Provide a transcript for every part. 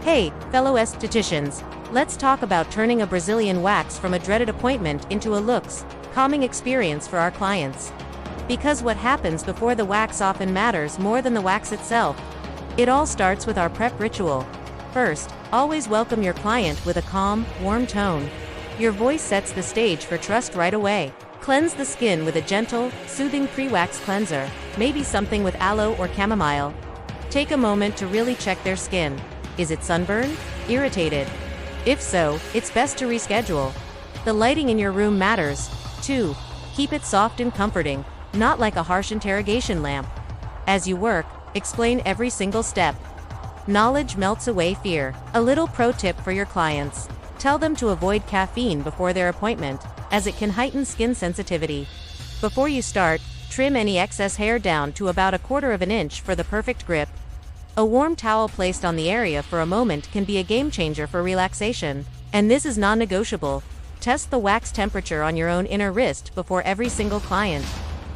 Hey, fellow estheticians, let's talk about turning a Brazilian wax from a dreaded appointment into a looks, calming experience for our clients. Because what happens before the wax often matters more than the wax itself. It all starts with our prep ritual. First, always welcome your client with a calm, warm tone. Your voice sets the stage for trust right away. Cleanse the skin with a gentle, soothing pre-wax cleanser, maybe something with aloe or chamomile. Take a moment to really check their skin. Is it sunburned? Irritated? If so, it's best to reschedule. The lighting in your room matters, too. Keep it soft and comforting, not like a harsh interrogation lamp. As you work, explain every single step. Knowledge melts away fear. A little pro tip for your clients. Tell them to avoid caffeine before their appointment, as it can heighten skin sensitivity. Before you start, trim any excess hair down to about 1/4 of an inch for the perfect grip. A warm towel placed on the area for a moment can be a game changer for relaxation. And this is non-negotiable. Test the wax temperature on your own inner wrist before every single client.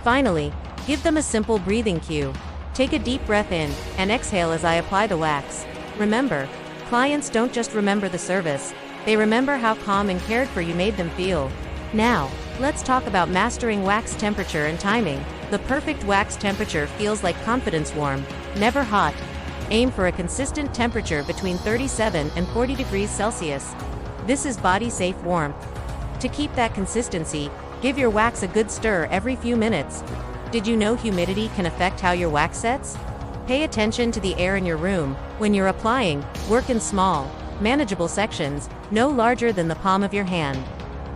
Finally, give them a simple breathing cue. Take a deep breath in, and exhale as I apply the wax. Remember, clients don't just remember the service, they remember how calm and cared for you made them feel. Now, let's talk about mastering wax temperature and timing. The perfect wax temperature feels like confidence warm, never hot. Aim for a consistent temperature between 37 and 40 degrees Celsius. This is body-safe warmth. To keep that consistency, give your wax a good stir every few minutes. Did you know humidity can affect how your wax sets? Pay attention to the air in your room. When you're applying, work in small, manageable sections, no larger than the palm of your hand.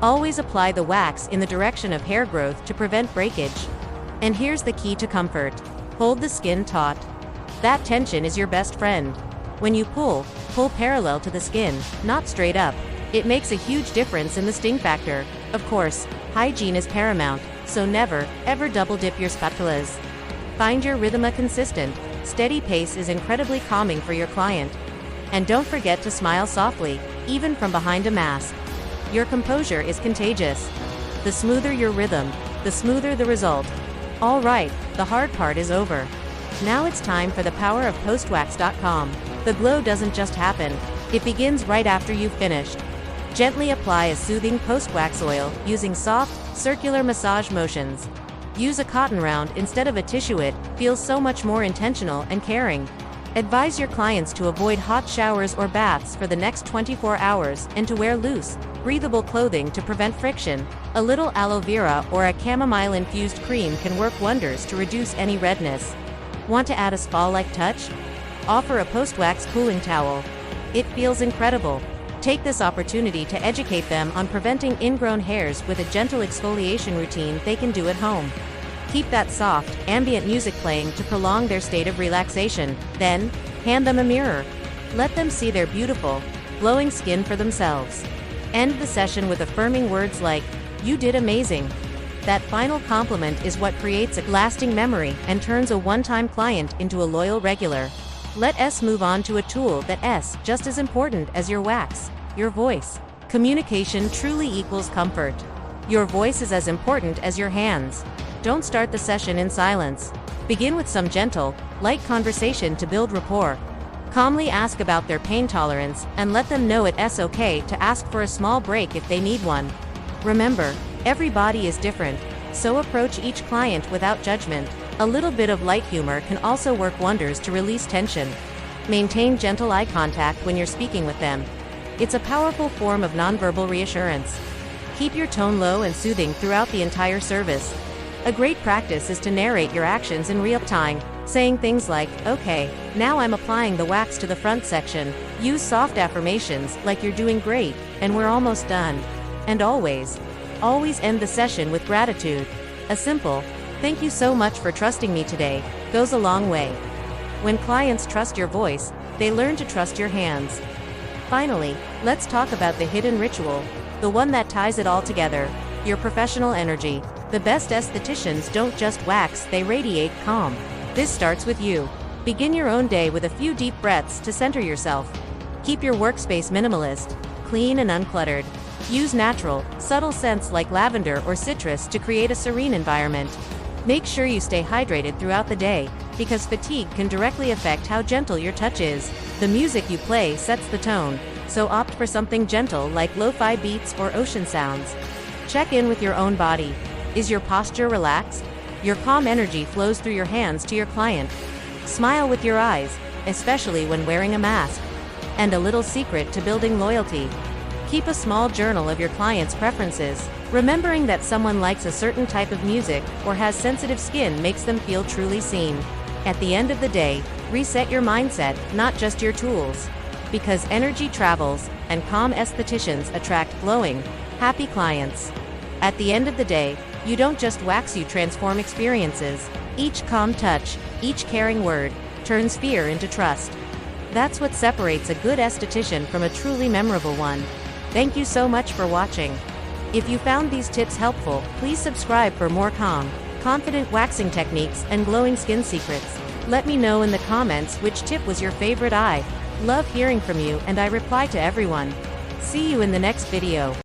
Always apply the wax in the direction of hair growth to prevent breakage. And here's the key to comfort. Hold the skin taut. That tension is your best friend. When you pull parallel to the skin, not straight up. It makes a huge difference in the sting factor. Of course, hygiene is paramount, so never, ever double dip your spatulas. Find your rhythm. A consistent, steady pace is incredibly calming for your client. And don't forget to smile softly, even from behind a mask. Your composure is contagious. The smoother your rhythm, the smoother the result. All right, the hard part is over. Now it's time for the power of postwax.com. The glow doesn't just happen, it begins right after you've finished. Gently apply a soothing post-wax oil using soft, circular massage motions. Use a cotton round instead of a tissue. It feels so much more intentional and caring. Advise your clients to avoid hot showers or baths for the next 24 hours and to wear loose, breathable clothing to prevent friction. A little aloe vera or a chamomile-infused cream can work wonders to reduce any redness. Want to add a spa-like touch? Offer a post-wax cooling towel. It feels incredible. Take this opportunity to educate them on preventing ingrown hairs with a gentle exfoliation routine they can do at home. Keep that soft, ambient music playing to prolong their state of relaxation. Then, hand them a mirror. Let them see their beautiful, glowing skin for themselves. End the session with affirming words like, "You did amazing." That final compliment is what creates a lasting memory and turns a one-time client into a loyal regular. Let us move on to a tool that's just as important as your wax, your voice. Communication truly equals comfort. Your voice is as important as your hands. Don't start the session in silence. Begin with some gentle, light conversation to build rapport. Calmly ask about their pain tolerance and let them know it's okay to ask for a small break if they need one. Remember, every body is different, so approach each client without judgment. A little bit of light humor can also work wonders to release tension. Maintain gentle eye contact when you're speaking with them. It's a powerful form of nonverbal reassurance. Keep your tone low and soothing throughout the entire service. A great practice is to narrate your actions in real time, saying things like, "Okay, now I'm applying the wax to the front section." Use soft affirmations like "You're doing great," and "We're almost done." And always end the session with gratitude. A simple, "Thank you so much for trusting me today," goes a long way. When clients trust your voice, they learn to trust your hands. Finally, let's talk about the hidden ritual, the one that ties it all together, your professional energy. The best estheticians don't just wax, they radiate calm. This starts with you. Begin your own day with a few deep breaths to center yourself. Keep your workspace minimalist, clean and uncluttered. Use natural, subtle scents like lavender or citrus to create a serene environment. Make sure you stay hydrated throughout the day, because fatigue can directly affect how gentle your touch is. The music you play sets the tone, so opt for something gentle like lo-fi beats or ocean sounds. Check in with your own body. Is your posture relaxed? Your calm energy flows through your hands to your client. Smile with your eyes, especially when wearing a mask. And a little secret to building loyalty. Keep a small journal of your client's preferences. Remembering that someone likes a certain type of music or has sensitive skin makes them feel truly seen. At the end of the day, reset your mindset, not just your tools. Because energy travels, and calm estheticians attract glowing, happy clients. At the end of the day, you don't just wax, you transform experiences. Each calm touch, each caring word, turns fear into trust. That's what separates a good esthetician from a truly memorable one. Thank you so much for watching. If you found these tips helpful, please subscribe for more calm, confident waxing techniques and glowing skin secrets. Let me know in the comments which tip was your favorite. I love hearing from you and I reply to everyone. See you in the next video.